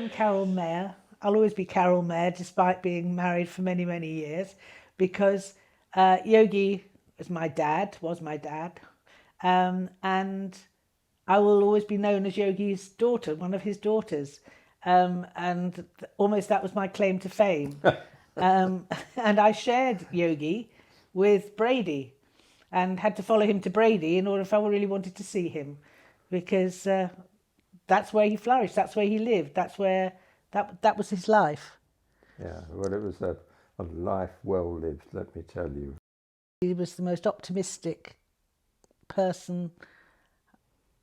am Carol Mayer. I'll always be Carol Mayer, despite being married for many, many years, because Yogi was my dad, and I will always be known as Yogi's daughter, one of his daughters, and almost that was my claim to fame. And I shared Yogi with Brady, and had to follow him to Brady in order if I really wanted to see him, because that's where he flourished, that's where he lived, that's where that was his life. Yeah, well, it was a life well lived, let me tell you. He was the most optimistic person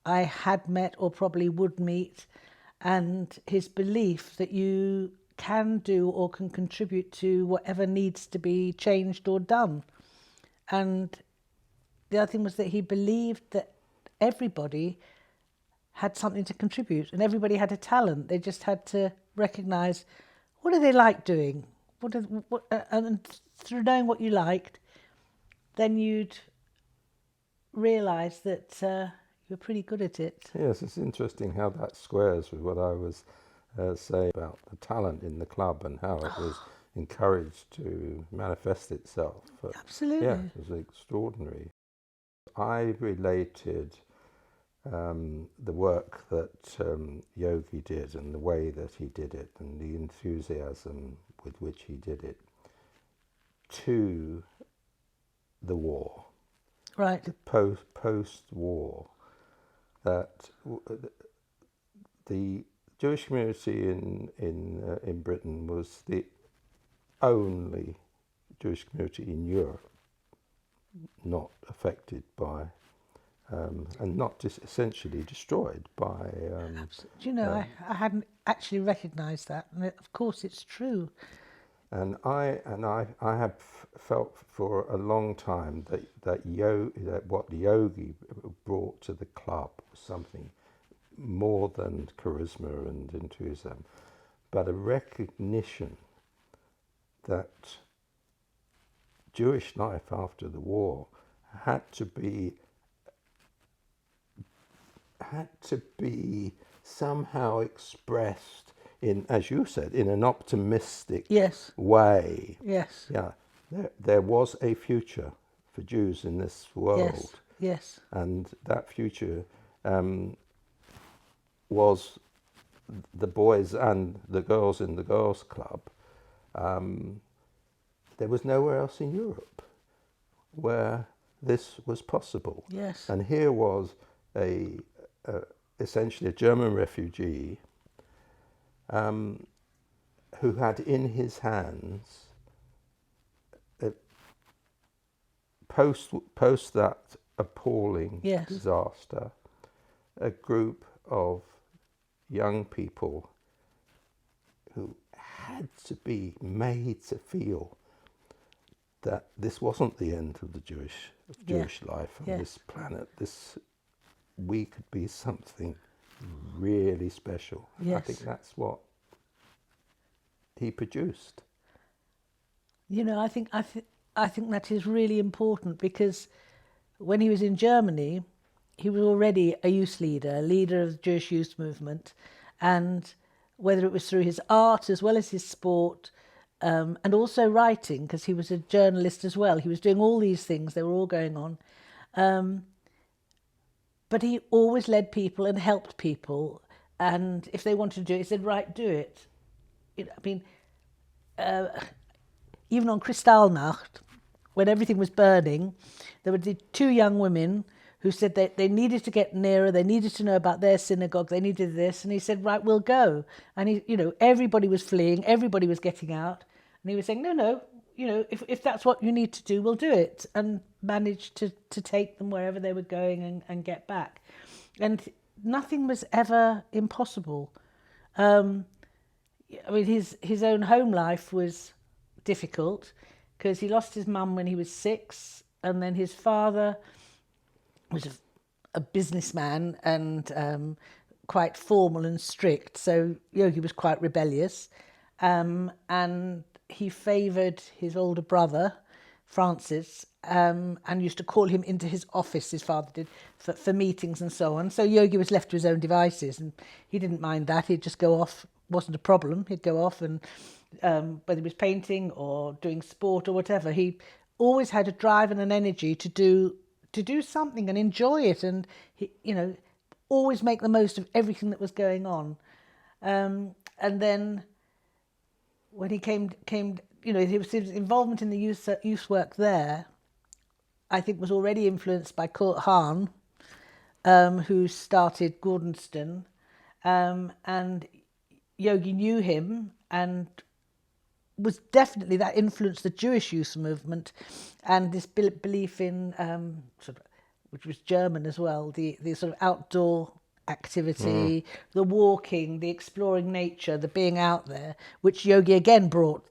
I had met or probably would meet, and his belief that you can do or can contribute to whatever needs to be changed or done. And the other thing was that he believed that everybody had something to contribute and everybody had a talent. They just had to recognise, what do they like doing? And through knowing what you liked, then you'd realise that you were pretty good at it. Yes, it's interesting how that squares with what I was saying about the talent in the club and how it was encouraged to manifest itself. But Absolutely. yeah, it was extraordinary. I related the work that Yogi did and the way that he did it and the enthusiasm with which he did it to the war. Right. Post-war, that the Jewish community in Britain was the only Jewish community in Europe not affected by and not just essentially destroyed by. Do you know, I hadn't actually recognised that, and of course it's true. And I have felt for a long time that what Yogi brought to the club was something more than charisma and enthusiasm, but a recognition that Jewish life after the war had to be somehow expressed in, as you said, in an optimistic way. Yes. Yeah, there was a future for Jews in this world. Yes. And that future was the boys and the girls in the girls' club. There was nowhere else in Europe where this was possible. Yes. And here was essentially a German refugee who had in his hands, post that appalling disaster, a group of young people who had to be made to feel that this wasn't the end of the Jewish life on this planet. We could be something really special. Yes. I think that's what he produced. You know, I think that is really important, because when he was in Germany, he was already a youth leader, a leader of the Jewish youth movement, and whether it was through his art as well as his sport, and also writing, because he was a journalist as well. He was doing all these things, they were all going on. But he always led people and helped people, and if they wanted to do it, he said, right, do it. Even on Kristallnacht, when everything was burning, there were the two young women who said that they needed to get nearer, they needed to know about their synagogue, they needed this, and he said, right, we'll go. And everybody was fleeing, everybody was getting out, and he was saying, no, if that's what you need to do, we'll do it, and managed to take them wherever they were going and get back. And nothing was ever impossible. His own home life was difficult, because he lost his mum when he was 6, and then his father was a businessman and quite formal and strict, so Yogi was quite rebellious, and he favoured his older brother, Francis, and used to call him into his office, his father did, for meetings and so on. So Yogi was left to his own devices, and he didn't mind that. He'd just go off wasn't a problem. He'd go off and whether he was painting or doing sport or whatever, he always had a drive and an energy to do something and enjoy it, and he, always make the most of everything that was going on. And then when he came, his involvement in the youth work there, I think, was already influenced by Kurt Hahn, who started Gordonston, and Yogi knew him and was definitely, that influenced the Jewish youth movement and this belief in, which was German as well, the sort of outdoor activity, the walking, the exploring nature, the being out there, which Yogi again brought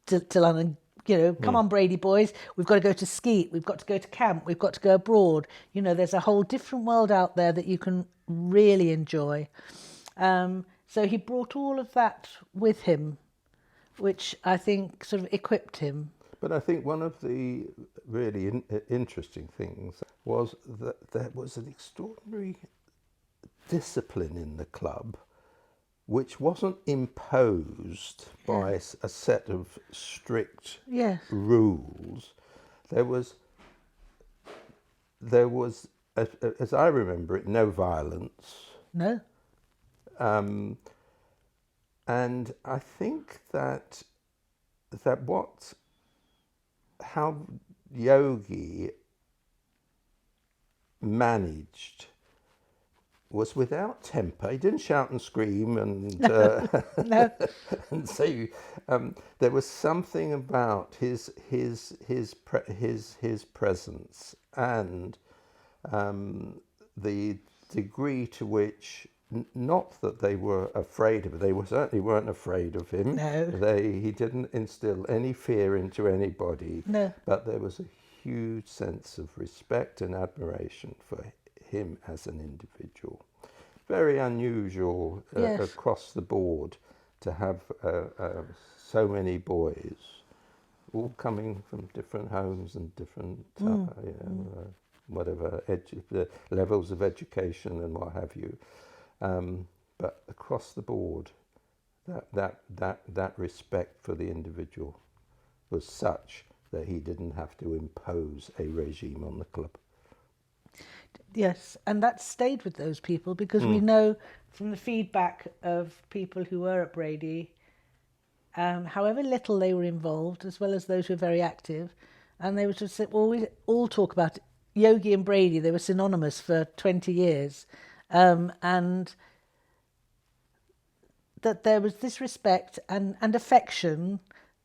to London. Come on, Brady boys, we've got to go to Skeet, we've got to go to camp, we've got to go abroad. There's a whole different world out there that you can really enjoy. So he brought all of that with him, which I think sort of equipped him. But I think one of the really interesting things was that there was an extraordinary discipline in the club, which wasn't imposed by a set of strict rules. There was, as I remember it, no violence. No. And I think that how Yogi managed was without temper. He didn't shout and scream and No. and say. There was something about his presence and the degree to which, not that they were afraid of it. They certainly weren't afraid of him. No. He didn't instill any fear into anybody. No. But there was a huge sense of respect and admiration for him as an individual. Very unusual across the board to have so many boys, all coming from different homes and different levels of education and what have you. But across the board, that respect for the individual was such that he didn't have to impose a regime on the club. Yes, and that stayed with those people because we know from the feedback of people who were at Brady, however little they were involved, as well as those who were very active, and they would just say, well, we all talk about Yogi and Brady. They were synonymous for 20 years. And that there was this respect and affection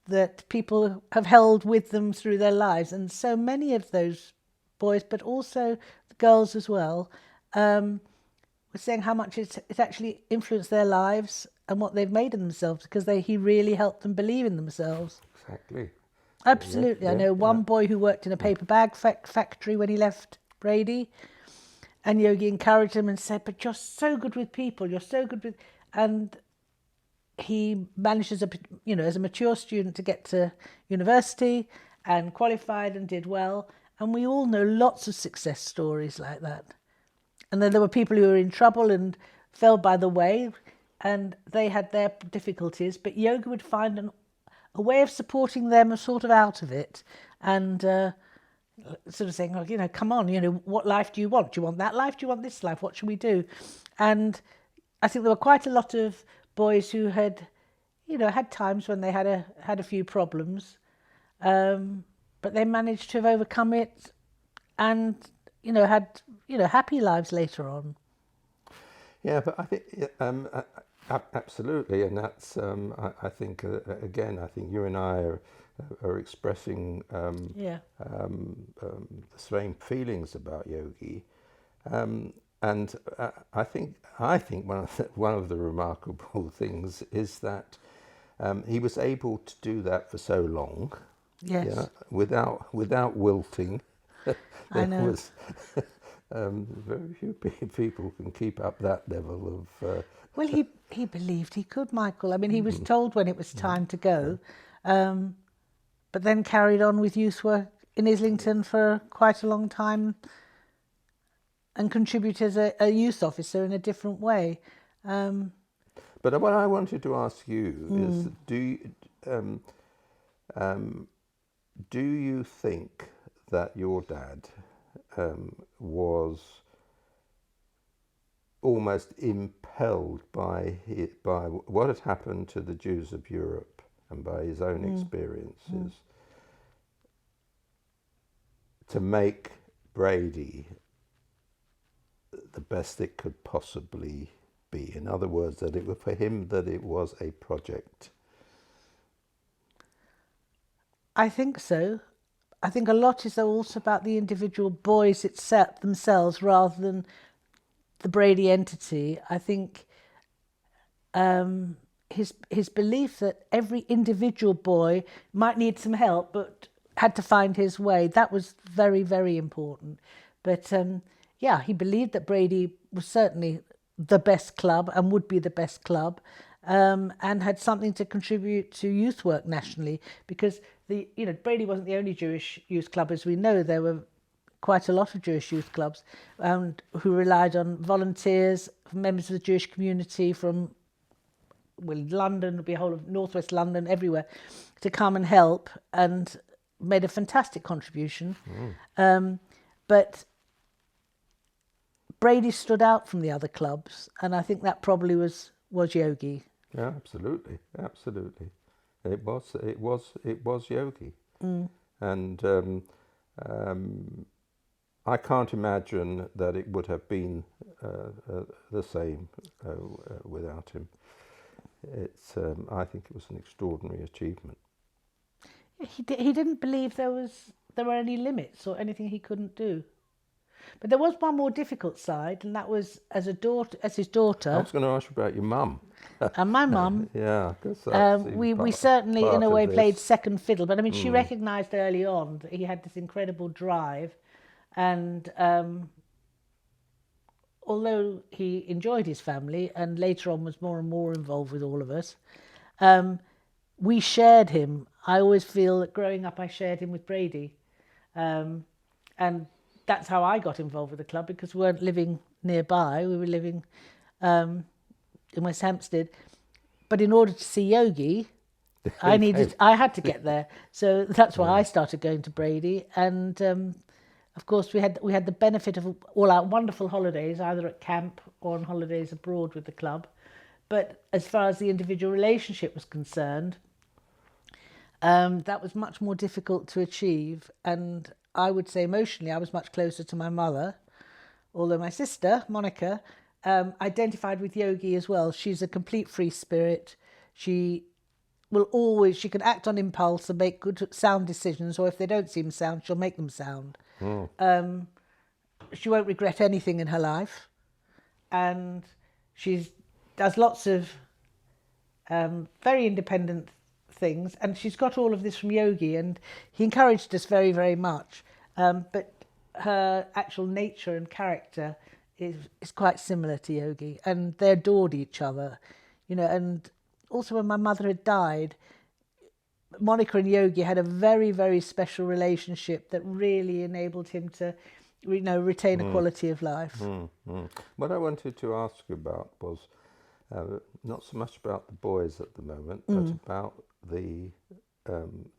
that people have held with them through their lives. And so many of those boys, but also the girls as well, were saying how much it actually influenced their lives and what they've made of themselves, because he really helped them believe in themselves. Exactly. Absolutely. Yeah, I know one boy who worked in a paper bag factory when he left Brady, and Yogi encouraged him and said, but you're so good with people, you're so good with... And he managed as a mature student to get to university and qualified and did well. And we all know lots of success stories like that. And then there were people who were in trouble and fell by the way, and they had their difficulties, but Yogi would find a way of supporting them sort of out of it, and sort of saying, oh, come on, what life do you want? Do you want that life? Do you want this life? What should we do? And I think there were quite a lot of boys who had, had times when they had a few problems, but they managed to have overcome it and, had, happy lives later on. Yeah, but I think, absolutely, and that's, I think, again, I think you and I are expressing the same feelings about Yogi, and I think one of the remarkable things is that he was able to do that for so long, without wilting. I know. Very few people can keep up that level of. Well, he believed he could, Michael. I mean, he was told when it was time to go, but then carried on with youth work in Islington for quite a long time and contributed as a youth officer in a different way. But But what I wanted to ask you is, do you think that your dad was almost impelled by what had happened to the Jews of Europe and by his own experiences to make Brady the best it could possibly be? In other words, that it was for him that it was a project. I think so. I think a lot is also about the individual boys themselves rather than the Brady entity. I think his belief that every individual boy might need some help but had to find his way, that was very, very important. But yeah, he believed that Brady was certainly the best club and would be the best club, and had something to contribute to youth work nationally, because Brady wasn't the only Jewish youth club. As we know, there were quite a lot of Jewish youth clubs who relied on volunteers, members of the Jewish community from London, the whole of northwest London, everywhere, to come and help, and made a fantastic contribution. But Brady stood out from the other clubs, and I think that probably was Yogi. Yeah, absolutely. It was Yogi, and I can't imagine that it would have been the same without him. I think it was an extraordinary achievement. He didn't believe there were any limits or anything he couldn't do. But there was one more difficult side, and that was as his daughter. I was going to ask you about your mum. And my mum. Yeah, because we certainly, in a way, played second fiddle. But I mean, she recognised early on that he had this incredible drive, and although he enjoyed his family and later on was more and more involved with all of us, we shared him. I always feel that growing up I shared him with Brady, and that's how I got involved with the club, because we weren't living nearby. We were living in West Hampstead. But in order to see Yogi, I had to get there. So that's why I started going to Brady. And of course, we had the benefit of all our wonderful holidays, either at camp or on holidays abroad with the club. But as far as the individual relationship was concerned, that was much more difficult to achieve. And I would say emotionally, I was much closer to my mother, although my sister, Monica, identified with Yogi as well. She's a complete free spirit. She can act on impulse and make good, sound decisions, or if they don't seem sound, she'll make them sound. She won't regret anything in her life. And she does lots of very independent things, and she's got all of this from Yogi, and he encouraged us very, very much. But her actual nature and character is quite similar to Yogi, and they adored each other, and also when my mother had died, Monica and Yogi had a very, very special relationship that really enabled him to retain a quality of life. What I wanted to ask you about was not so much about the boys at the moment, but about the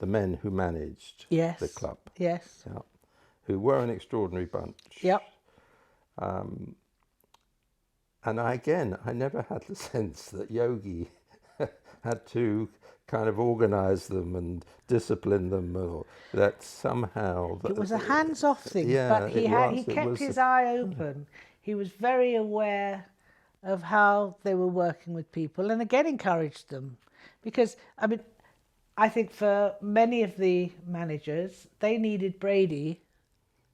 men who managed the club. Yes. Yeah, who were an extraordinary bunch. Yep. And I never had the sense that Yogi had to kind of organise them and discipline them, or that somehow... It was a hands-off thing, but he kept his eye open. He was very aware of how they were working with people, and again encouraged them. Because, I think for many of the managers, they needed Brady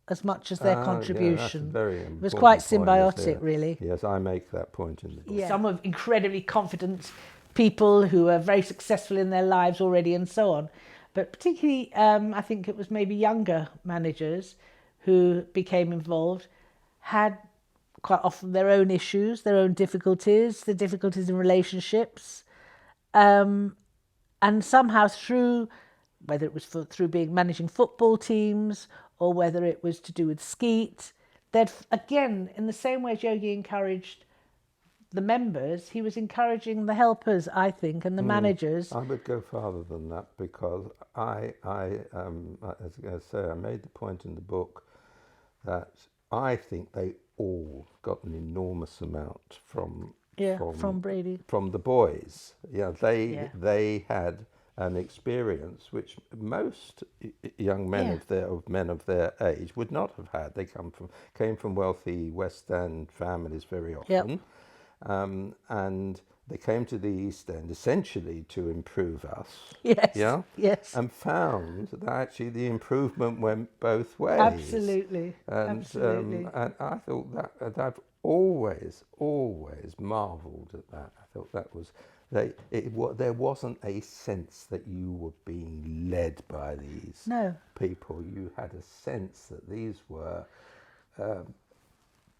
as much as their contribution. Yeah, it was quite symbiotic, really. Yes, I make that point in the book. Yeah. Some of incredibly confident people who are very successful in their lives already and so on. But particularly, I think it was maybe younger managers who became involved, had quite often their own issues, their own difficulties, the difficulties in relationships. And somehow through, whether it was through managing football teams or whether it was to do with skeet, they'd, again, in the same way as Yogi encouraged the members, he was encouraging the helpers, I think, and the managers. I would go farther than that, because as I say, I made the point in the book that I think they all got an enormous amount from Brady, from the boys. Yeah, they had an experience which most young men of their age would not have had. They came from wealthy West End families very often, and they came to the East End essentially to improve us. Yes. And found that actually the improvement went both ways. Absolutely. And I thought that I've always marvelled at that. I thought that was there wasn't a sense that you were being led by these people. You had a sense that these were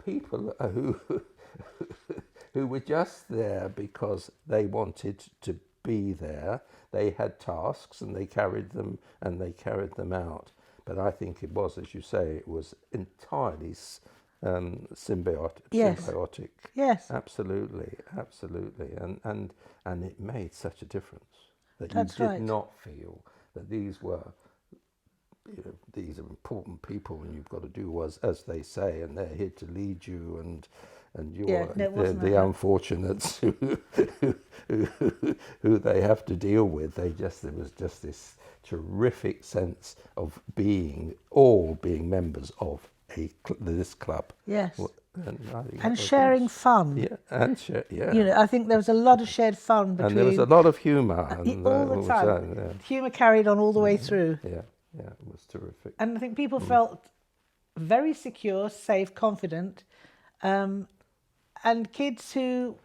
people who were just there because they wanted to be there. They had tasks and they carried them out. But I think it was, as you say, it was entirely symbiotic. Yes. Absolutely. And it made such a difference that That's you did right. not feel that these were, these are important people and you've got to do as they say, and they're here to lead you, and you're the unfortunates who they have to deal with. There was just this terrific sense of being members of this club. Yes. And sharing fun. Yeah, I think there was a lot of shared fun between. And there was a lot of humour. All the time. Humour carried on all the way through. Yeah, it was terrific. And I think people felt very secure, safe, confident. And kids who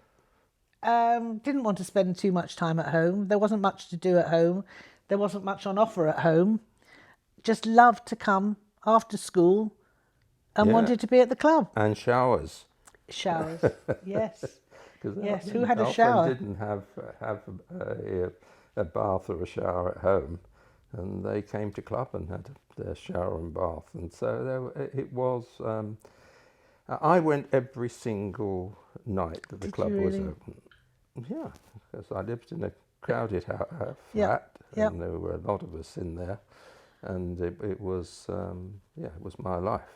didn't want to spend too much time at home. There wasn't much to do at home. There wasn't much on offer at home. Just loved to come after school and wanted to be at the club. And showers. Yes. Yes. Who had a often shower? Didn't have a bath or a shower at home, and they came to club and had their shower and bath, and so it was. I went every single night that the club was open. Yeah, because I lived in a crowded flat, and there were a lot of us in there, and it was it was my life.